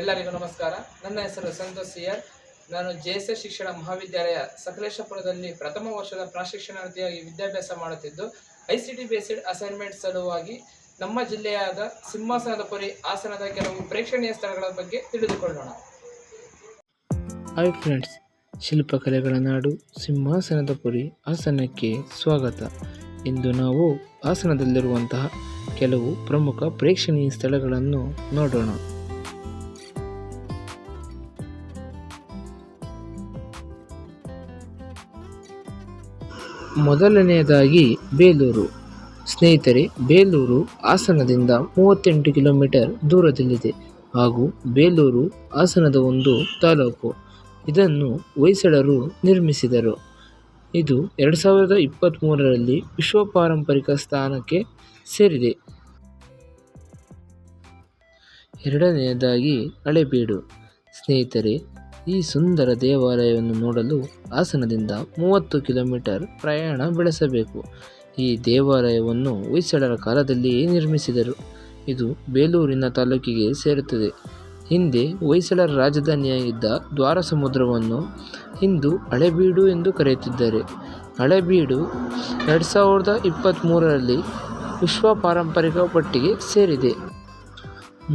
ಎಲ್ಲರಿಗೂ ನಮಸ್ಕಾರ. ನನ್ನ ಹೆಸರು ಸಂತೋಷ್ ಸಿಆರ್. ನಾನು ಜೆಎಸ್ಎಸ್ ಶಿಕ್ಷಣ ಮಹಾವಿದ್ಯಾಲಯ ಸಕಲೇಶಪುರದಲ್ಲಿ ಪ್ರಥಮ ವರ್ಷದ ಪ್ರಾಶಿಕ್ಷಣಾರ್ಥಿಯಾಗಿ ವಿದ್ಯಾಭ್ಯಾಸ ಮಾಡುತ್ತಿದ್ದು, ಐಸಿಟಿ ಬೇಸ್ಡ್ ಅಸೈನ್ಮೆಂಟ್ ಸಲುವಾಗಿ ನಮ್ಮ ಜಿಲ್ಲೆಯಾದ ಸಿಂಹಾಸನದಪುರಿ ಹಾಸನದ ಕೆಲವು ಪ್ರೇಕ್ಷಣೀಯ ಸ್ಥಳಗಳ ಬಗ್ಗೆ ತಿಳಿದುಕೊಳ್ಳೋಣ. ಹಾಯ್ ಫ್ರೆಂಡ್ಸ್, ಶಿಲ್ಪಕಲೆಗಳ ನಾಡು ಸಿಂಹಾಸನದಪುರಿ ಹಾಸನಕ್ಕೆ ಸ್ವಾಗತ. ಇಂದು ನಾವು ಹಾಸನದಲ್ಲಿರುವಂತಹ ಕೆಲವು ಪ್ರಮುಖ ಪ್ರೇಕ್ಷಣೀಯ ಸ್ಥಳಗಳನ್ನು ನೋಡೋಣ. ಮೊದಲನೆಯದಾಗಿ ಬೇಲೂರು. ಸ್ನೇಹಿತರೆ, ಬೇಲೂರು ಹಾಸನದಿಂದ 38 ಕಿಲೋಮೀಟರ್ ದೂರದಲ್ಲಿದೆ ಹಾಗೂ ಬೇಲೂರು ಹಾಸನದ ಒಂದು ತಾಲೂಕು. ಇದನ್ನು ಹೊಯ್ಸಳರು ನಿರ್ಮಿಸಿದರು. ಇದು 2023ರಲ್ಲಿ ವಿಶ್ವ ಪಾರಂಪರಿಕ ಸ್ಥಾನಕ್ಕೆ ಸೇರಿದೆ. ಎರಡನೆಯದಾಗಿ ಹಳೇಬೀಡು. ಸ್ನೇಹಿತರೆ, ಈ ಸುಂದರ ದೇವಾಲಯವನ್ನು ನೋಡಲು ಹಾಸನದಿಂದ 30 ಕಿಲೋಮೀಟರ್ ಪ್ರಯಾಣ ಬೆಳೆಸಬೇಕು. ಈ ದೇವಾಲಯವನ್ನು ಹೊಯ್ಸಳರ ಕಾಲದಲ್ಲಿ ನಿರ್ಮಿಸಿದರು. ಇದು ಬೇಲೂರಿನ ತಾಲೂಕಿಗೆ ಸೇರುತ್ತದೆ. ಹಿಂದೆ ಹೊಯ್ಸಳರ ರಾಜಧಾನಿಯಾಗಿದ್ದ ದ್ವಾರಸಮುದ್ರವನ್ನು ಇಂದು ಹಳೇಬೀಡು ಎಂದು ಕರೆಯುತ್ತಿದ್ದಾರೆ. ಹಳೇಬೀಡು 2023ರಲ್ಲಿ ವಿಶ್ವ ಪಾರಂಪರಿಕ ಪಟ್ಟಿಗೆ ಸೇರಿದೆ.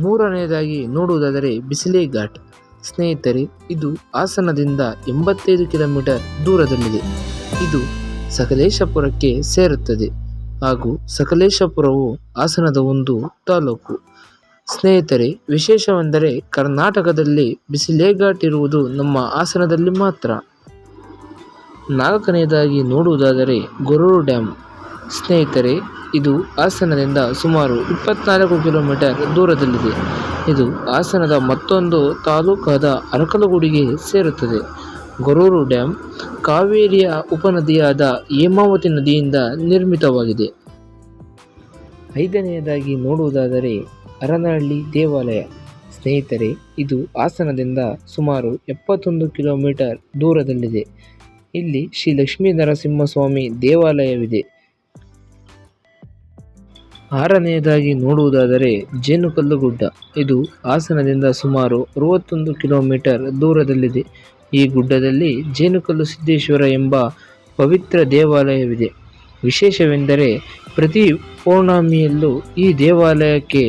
ಮೂರನೆಯದಾಗಿ ನೋಡುವುದಾದರೆ ಬಿಸಿಲೆ ಘಾಟ್. ಸ್ನೇಹಿತರೆ, ಇದು ಹಾಸನದಿಂದ 85 ಕಿಲೋಮೀಟರ್ ದೂರದಲ್ಲಿದೆ. ಇದು ಸಕಲೇಶಪುರಕ್ಕೆ ಸೇರುತ್ತದೆ ಹಾಗೂ ಸಕಲೇಶಪುರವು ಹಾಸನದ ಒಂದು ತಾಲೂಕು. ಸ್ನೇಹಿತರೆ, ವಿಶೇಷವೆಂದರೆ ಕರ್ನಾಟಕದಲ್ಲಿ ಬಿಸಿಲೆ ಘಾಟ್ ಇರುವುದು ನಮ್ಮ ಹಾಸನದಲ್ಲಿ ಮಾತ್ರ. ನಾಲ್ಕನೆಯದಾಗಿ ನೋಡುವುದಾದರೆ ಗೊರೂರು ಡ್ಯಾಮ್. ಸ್ನೇಹಿತರೆ, ಇದು ಹಾಸನದಿಂದ ಸುಮಾರು 24 ಕಿಲೋಮೀಟರ್ ದೂರದಲ್ಲಿದೆ. ಇದು ಹಾಸನದ ಮತ್ತೊಂದು ತಾಲೂಕಾದ ಅರಕಲಗೂಡಿಗೆ ಸೇರುತ್ತದೆ. ಗೊರೂರು ಡ್ಯಾಮ್ ಕಾವೇರಿಯ ಉಪನದಿಯಾದ ಹೇಮಾವತಿ ನದಿಯಿಂದ ನಿರ್ಮಿತವಾಗಿದೆ. ಐದನೆಯದಾಗಿ ನೋಡುವುದಾದರೆ ಹರನಹಳ್ಳಿ ದೇವಾಲಯ. ಸ್ನೇಹಿತರೆ, ಇದು ಹಾಸನದಿಂದ ಸುಮಾರು 71 ಕಿಲೋಮೀಟರ್ ದೂರದಲ್ಲಿದೆ. ಇಲ್ಲಿ ಶ್ರೀ ಲಕ್ಷ್ಮೀ ನರಸಿಂಹಸ್ವಾಮಿ ದೇವಾಲಯವಿದೆ. ಆರನೆಯದಾಗಿ ನೋಡುವುದಾದರೆ ಜೇನುಕಲ್ಲು-ಗುಡ್ಡ. ಇದು ಹಾಸನದಿಂದ ಸುಮಾರು 61 ಕಿಲೋಮೀಟರ್ ದೂರದಲ್ಲಿದೆ. ಈ ಗುಡ್ಡದಲ್ಲಿ ಜೇನುಕಲ್ಲು ಸಿದ್ದೇಶ್ವರ ಎಂಬ ಪವಿತ್ರ ದೇವಾಲಯವಿದೆ. ವಿಶೇಷವೆಂದರೆ ಪ್ರತಿ ಪೌರ್ಣಮಿಯಲ್ಲೂ ಈ ದೇವಾಲಯಕ್ಕೆ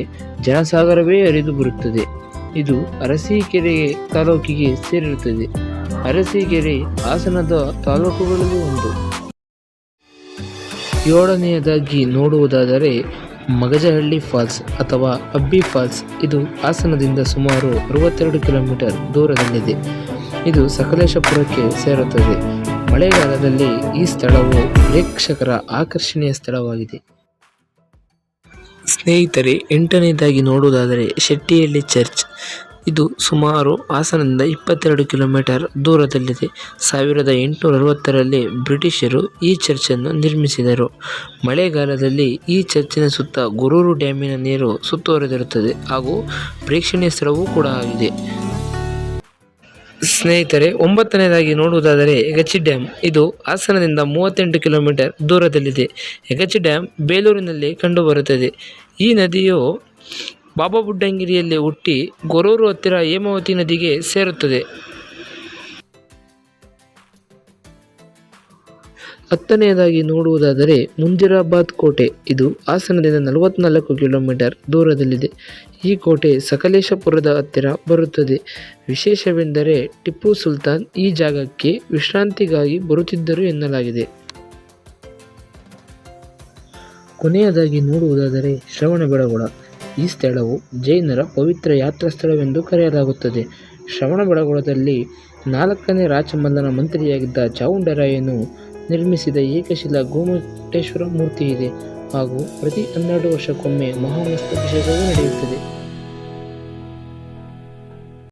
ಜನಸಾಗರವೇ ಹರಿದು ಬರುತ್ತದೆ. ಇದು ಅರಸೀಕೆರೆ ತಾಲೂಕಿಗೆ ಸೇರಿರುತ್ತದೆ. ಅರಸೀಕೆರೆ ಹಾಸನದ ತಾಲೂಕುಗಳಲ್ಲಿ ಒಂದು. ಏಳನೆಯದಾಗಿ ನೋಡುವುದಾದರೆ ಮಗಜಹಳ್ಳಿ ಫಾಲ್ಸ್ ಅಥವಾ ಅಬ್ಬಿ ಫಾಲ್ಸ್. ಇದು ಹಾಸನದಿಂದ ಸುಮಾರು 62 ಕಿಲೋಮೀಟರ್ ದೂರದಲ್ಲಿದೆ. ಇದು ಸಕಲೇಶಪುರಕ್ಕೆ ಸೇರುತ್ತದೆ. ಮಳೆಗಾಲದಲ್ಲಿ ಈ ಸ್ಥಳವು ಪ್ರೇಕ್ಷಕರ ಆಕರ್ಷಣೀಯ ಸ್ಥಳವಾಗಿದೆ. ಸ್ನೇಹಿತರೆ, ಎಂಟನೆಯದಾಗಿ ನೋಡುವುದಾದರೆ ಶೆಟ್ಟಿಹಳ್ಳಿ ಚರ್ಚ್. ಇದು ಸುಮಾರು ಹಾಸನದಿಂದ 22 ಕಿಲೋಮೀಟರ್ ದೂರದಲ್ಲಿದೆ. 1860ರಲ್ಲಿ ಬ್ರಿಟಿಷರು ಈ ಚರ್ಚನ್ನು ನಿರ್ಮಿಸಿದರು. ಮಳೆಗಾಲದಲ್ಲಿ ಈ ಚರ್ಚಿನ ಸುತ್ತ ಗೊರೂರು ಡ್ಯಾಮಿನ ನೀರು ಸುತ್ತುವರೆದಿರುತ್ತದೆ ಹಾಗೂ ಪ್ರೇಕ್ಷಣೀಯ ಸ್ಥಳವೂ ಕೂಡ ಆಗಿದೆ. ಸ್ನೇಹಿತರೆ, ಒಂಬತ್ತನೆಯದಾಗಿ ನೋಡುವುದಾದರೆ ಯಗಚಿ ಡ್ಯಾಮ್. ಇದು ಹಾಸನದಿಂದ 38 ಕಿಲೋಮೀಟರ್ ದೂರದಲ್ಲಿದೆ. ಯಗಚಿ ಡ್ಯಾಮ್ ಬೇಲೂರಿನಲ್ಲಿ ಕಂಡುಬರುತ್ತದೆ. ಈ ನದಿಯು ಬಾಬಾಬುಡ್ನಗಿರಿಯಲ್ಲಿ ಹುಟ್ಟಿ ಗೊರೂರು ಹತ್ತಿರ ಹೇಮಾವತಿ ನದಿಗೆ ಸೇರುತ್ತದೆ. 10ನೆಯದಾಗಿ ನೋಡುವುದಾದರೆ ಮುಂಜಿರಾಬಾದ್ ಕೋಟೆ. ಇದು ಹಾಸನದಿಂದ 44 ಕಿಲೋಮೀಟರ್ ದೂರದಲ್ಲಿದೆ. ಈ ಕೋಟೆ ಸಕಲೇಶಪುರದ ಹತ್ತಿರ ಬರುತ್ತದೆ. ವಿಶೇಷವೆಂದರೆ ಟಿಪ್ಪು ಸುಲ್ತಾನ್ ಈ ಜಾಗಕ್ಕೆ ವಿಶ್ರಾಂತಿಗಾಗಿ ಬರುತ್ತಿದ್ದರು ಎನ್ನಲಾಗಿದೆ. ಕೊನೆಯದಾಗಿ ನೋಡುವುದಾದರೆ ಶ್ರವಣಬೆಳಗೊಳ. ಈ ಸ್ಥಳವು ಜೈನರ ಪವಿತ್ರ ಯಾತ್ರಾ ಸ್ಥಳವೆಂದು ಕರೆಯಲಾಗುತ್ತದೆ. ಶ್ರವಣಬೆಳಗೊಳದಲ್ಲಿ 4ನೇ ರಾಚಮಲ್ಲನ ಮಂತ್ರಿಯಾಗಿದ್ದ ಚಾವುಂಡರಾಯನು ನಿರ್ಮಿಸಿದ ಏಕಶಿಲಾ ಗೋಮಟೇಶ್ವರ ಮೂರ್ತಿ ಇದೆ ಹಾಗೂ ಪ್ರತಿ 12 ವರ್ಷಕ್ಕೊಮ್ಮೆ ಮಹಾಮಸ್ತಕಾಭಿಷೇಕವೂ ನಡೆಯುತ್ತದೆ.